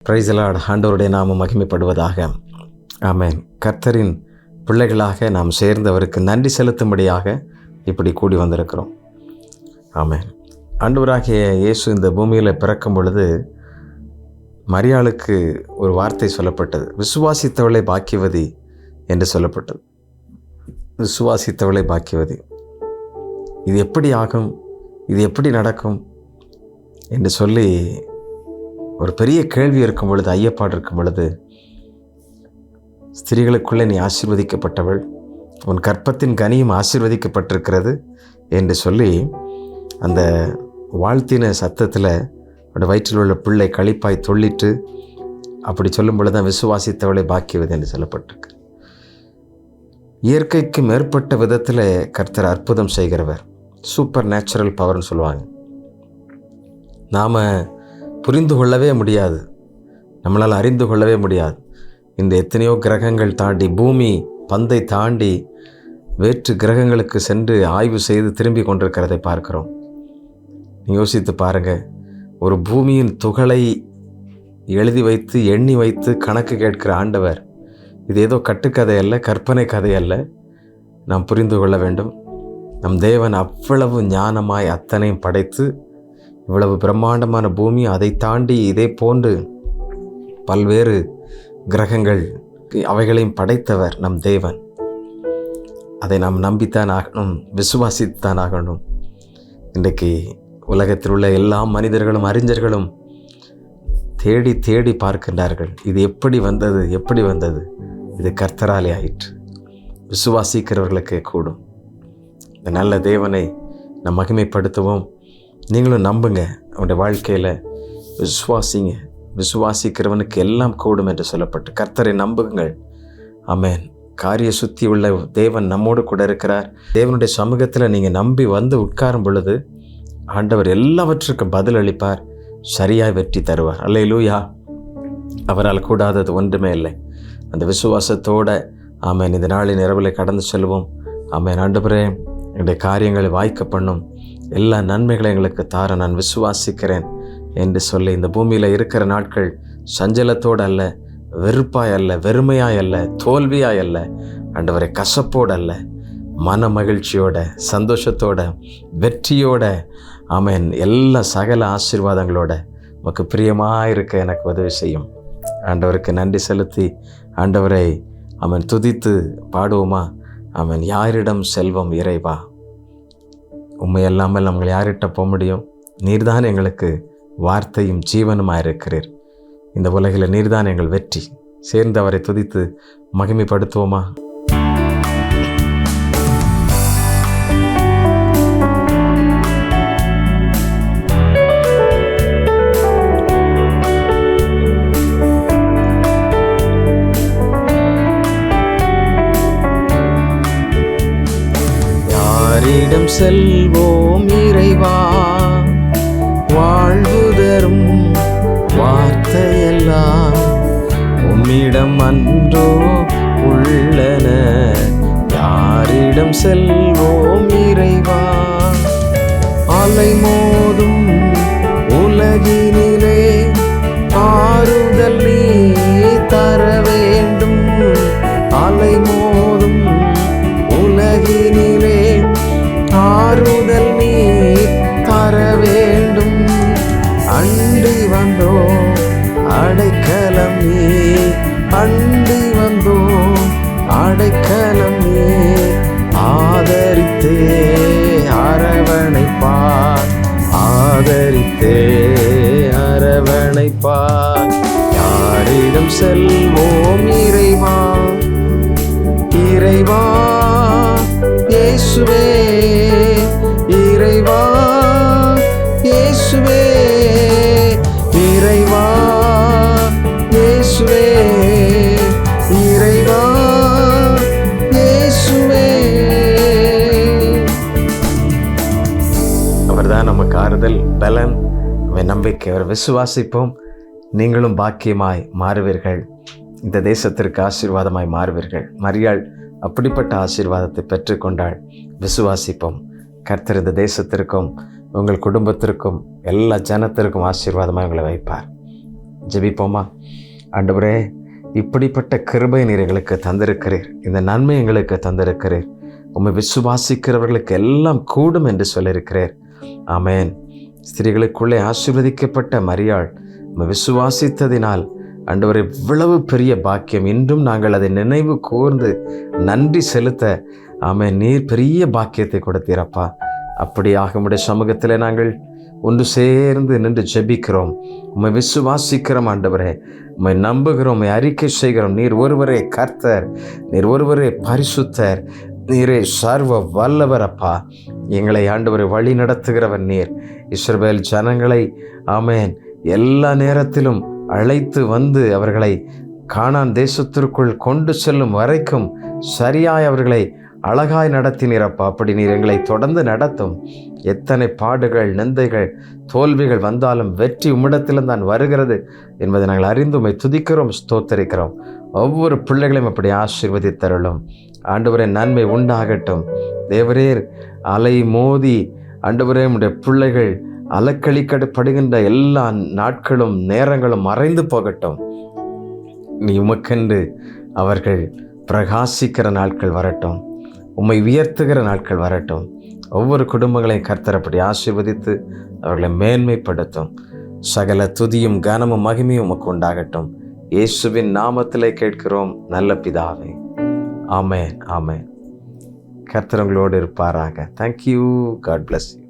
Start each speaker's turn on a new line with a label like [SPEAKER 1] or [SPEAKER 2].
[SPEAKER 1] Praise the Lord. ஆண்டவருடைய நாமம் மகிமைப்படுவதாக. ஆமென். கர்த்தரின் பிள்ளைகளாக நாம் சேர்ந்தவருக்கு நன்றி செலுத்தும்படியாக இப்படி கூடி வந்திருக்கிறோம். ஆமென். ஆண்டவராகிய இயேசு இந்த பூமியில் பிறக்கும் பொழுது மரியாளுக்கு ஒரு வார்த்தை சொல்லப்பட்டது. விசுவாசித்தவளை பாக்கியவதி என்று சொல்லப்பட்டது. விசுவாசித்தவளை பாக்கியவதி. இது எப்படி ஆகும், இது எப்படி நடக்கும் என்று சொல்லி ஒரு பெரிய கேள்வி இருக்கும் பொழுது, ஐயப்பாடு இருக்கும் பொழுது, ஸ்திரீகளுக்குள்ளே நீ ஆசீர்வதிக்கப்பட்டவள், உன் கற்பத்தின் கனியும் ஆசீர்வதிக்கப்பட்டிருக்கிறது என்று சொல்லி அந்த வாழ்த்தின சத்தத்தில் அவருடைய வயிற்றில் உள்ள பிள்ளை களிப்பாய் தொல்லிட்டு அப்படி சொல்லும் பொழுது தான் விசுவாசித்தவளை பாக்கியவது என்று சொல்லப்பட்டிருக்கு. இயற்கைக்கு மேற்பட்ட விதத்தில் கர்த்தர் அற்புதம் செய்கிறவர். சூப்பர் நேச்சுரல் பவர்னு சொல்லுவாங்க. நாம் புரிந்து கொள்ளவே முடியாது, நம்மளால் அறிந்து கொள்ளவே முடியாது. இந்த எத்தனையோ கிரகங்கள் தாண்டி, பூமி பந்தை தாண்டி வேற்று கிரகங்களுக்கு சென்று ஆய்வு செய்து திரும்பி கொண்டிருக்கிறதை பார்க்கிறோம். யோசித்து பாருங்கள், ஒரு பூமியின் துகளை எழுதி வைத்து எண்ணி வைத்து கணக்கு கேட்கிற ஆண்டவர். இது ஏதோ கட்டுக்கதை அல்ல, கற்பனை கதை அல்ல. நாம் புரிந்து கொள்ள வேண்டும். நம் தேவன் அவ்வளவு ஞானமாய் அத்தனையும் படைத்து, இவ்வளவு பிரம்மாண்டமான பூமி, அதை தாண்டி இதே போன்று பல்வேறு கிரகங்கள், அவைகளையும் படைத்தவர் நம் தேவன். அதை நாம் நம்பித்தான் ஆகணும், விசுவாசித்தான் ஆகணும். இன்றைக்கு உலகத்தில் உள்ள எல்லா மனிதர்களும் அறிஞர்களும் தேடி தேடி பார்க்கின்றார்கள். இது எப்படி வந்தது, எப்படி வந்தது? இது கர்த்தராலே ஆயிற்று. விசுவாசிக்கிறவர்களுக்கு கூடும். இந்த நல்ல தேவனை நம் மகிமைப்படுத்துவோம். நீங்களும் நம்புங்க. அவனுடைய வாழ்க்கையில் விசுவாசிங்க. விசுவாசிக்கிறவனுக்கு எல்லாம் கூடும் என்று சொல்லப்பட்டு, கர்த்தரை நம்புங்கள். ஆமென். காரிய சுத்தி உள்ள தேவன் நம்மோடு கூட இருக்கிறார். தேவனுடைய சமூகத்தில் நீங்கள் நம்பி வந்து உட்காரும் பொழுது ஆண்டவர் எல்லாவற்றுக்கும் பதில் அளிப்பார், சரியாய் வெற்றி தருவார். அல்லேலூயா. அவரால் கூடாதது ஒன்றுமே இல்லை. அந்த விசுவாசத்தோடு ஆமென் இந்த நாளின் இரவில் கடந்து செல்வோம். ஆமென். ஆண்டவரே, என்னுடைய காரியங்களை வாய்க்க பண்ணும், எல்லா நன்மைகளை எங்களுக்கு தார நான் விசுவாசிக்கிறேன் என்று சொல்லி இந்த பூமியில் இருக்கிற நாட்கள் சஞ்சலத்தோடு அல்ல, வெறுப்பாய் அல்ல, வெறுமையாய் அல்ல, தோல்வியாய் அல்ல, ஆண்டவரை கசப்போடு அல்ல, மன மகிழ்ச்சியோட, சந்தோஷத்தோட, வெற்றியோட, ஆமென், எல்லா சகல ஆசீர்வாதங்களோட உமக்கு பிரியமாக இருக்க எனக்கு உதவி செய்யும். ஆண்டவருக்கு நன்றி செலுத்தி ஆண்டவரை ஆமென் துதித்து பாடுவோமா? ஆமென். யாரிடம் செல்வம் இறைவா, உண்மை இல்லாமல் நம்ம யார்கிட்ட போக முடியும்? நீர்தான் எங்களுக்கு வார்த்தையும் ஜீவனுமாக இருக்கிறீர். இந்த உலகில் நீர்தான் எங்கள் வெற்றி. சேர்ந்து அவரை துதித்து மகிமைப்படுத்துவோமா? யாரிடம் செல்வோம் இறைவா, வாழ்வு தரும் வார்த்தையெல்லாம் உம்மிடம் அன்றோ உள்ளன. யாரிடம் செல்வோம் இறைவா, அலை மோதும் உலகினிலே ஆறுதல் நீ தர வேண்டும். அலை மோதும் உலகினிலே ஆறுதல் நீ தர வேண்டும். அண்டி வந்தோ அடைக்கலம் நீ, அண்டி வந்தோ அடைக்கலம் நீ, ஆதரித்தே அரவணைப்பார், ஆதரித்தே அரவணைப்பார். யாரிடம் செல்வோம் இறைவா, இறைவா இயேசுவே, இறைவா இயேசுவே, இறைவா இயேசுவே, இறைவா இயேசுவே. அவர்தான் நமக்கு ஆறுதல், பலன், நம்பிக்கை. அவர் விசுவாசிப்போம். நீங்களும் பாக்கியமாய் மாறுவீர்கள். இந்த தேசத்திற்கு ஆசீர்வாதமாய் மாறுவீர்கள். மரியாள் அப்படிப்பட்ட ஆசீர்வாதத்தை பெற்றுக்கொண்டாள். விசுவாசிப்போம். கர்த்தர் இந்த தேசத்திற்கும் உங்கள் குடும்பத்திற்கும் எல்லா ஜனத்திற்கும் ஆசீர்வாதமாக உங்களை வைப்பார். ஜெபிப்போமா? ஆண்டவரே, இப்படிப்பட்ட கிருபை நீர் எங்களுக்கு தந்திருக்கிறீர், இந்த நன்மை எங்களுக்கு தந்திருக்கிறீர். உம்மை விசுவாசிக்கிறவர்களுக்கு எல்லாம் கூடும் என்று சொல்லியிருக்கிறீர். ஆமென். ஸ்திரீகளுக்குள்ளே ஆசீர்வதிக்கப்பட்ட மரியாள் உம்மை விசுவாசித்ததினால் ஆண்டவரே, இவ்வளவு பெரிய பாக்கியம். இன்றும் நாங்கள் அதை நினைவு கூர்ந்து நன்றி செலுத்த ஆமென், நீர் பெரிய பாக்கியத்தை கொடுத்தீரப்பா. அப்படியாக உம்முடைய சமூகத்தில் நாங்கள் ஒன்று சேர்ந்து நின்று ஜெபிக்கிறோம். உம்மை விசுவாசிக்கிறோம் ஆண்டவரே, உம்மை நம்புகிறோம், உம்மை அறிக்கை செய்கிறோம். நீர் ஒருவரே கர்த்தர், நீர் ஒருவரே பரிசுத்தர், நீரே சர்வ வல்லவர் அப்பா. எங்களை ஆண்டவரை வழி நடத்துகிறவர் நீர். இஸ்ரவேல் ஜனங்களை ஆமென் எல்லா நேரத்திலும் அழைத்து வந்து அவர்களை கானான் தேசத்திற்குள் கொண்டு செல்லும் வரைக்கும் சரியாய் அவர்களை அழகாய் நடத்தினீரப்பா. அப்படி நீர் எங்களை தொடர்ந்து நடத்தும். எத்தனை பாடுகள், நிந்தைகள், தோல்விகள் வந்தாலும் வெற்றி உம்மிடத்திலும் தான் வருகிறது என்பதை நாங்கள் அறிந்து உம்மை துதிக்கிறோம், ஸ்தோத்தரிக்கிறோம். ஒவ்வொரு பிள்ளைகளையும் அப்படி ஆசீர்வதித்தருளும் ஆண்டவரே. நன்மை உண்டாகட்டும் தேவரீர். அலை மோதி ஆண்டவரே உம்முடைய பிள்ளைகள் அலக்களிக்கப்படுகின்ற எல்லா நாட்களும் நேரங்களும் மறைந்து போகட்டும். நீ உமக்கென்று அவர்கள் பிரகாசிக்கிற நாட்கள் வரட்டும், உம்மை உயர்த்துகிற நாட்கள் வரட்டும். ஒவ்வொரு குடும்பங்களையும் கர்த்தர் அப்படி ஆசீர்வதித்து அவர்களை மேன்மைப்படுத்தும். சகல துதியும் கனமும் மகிமையும் உமக்கு உண்டாகட்டும். இயேசுவின் நாமத்திலே கேட்கிறோம் நல்ல பிதாவே. ஆமென், ஆமென். கர்த்தர் உங்களோடு இருப்பாராக. தேங்க்யூ. God bless you.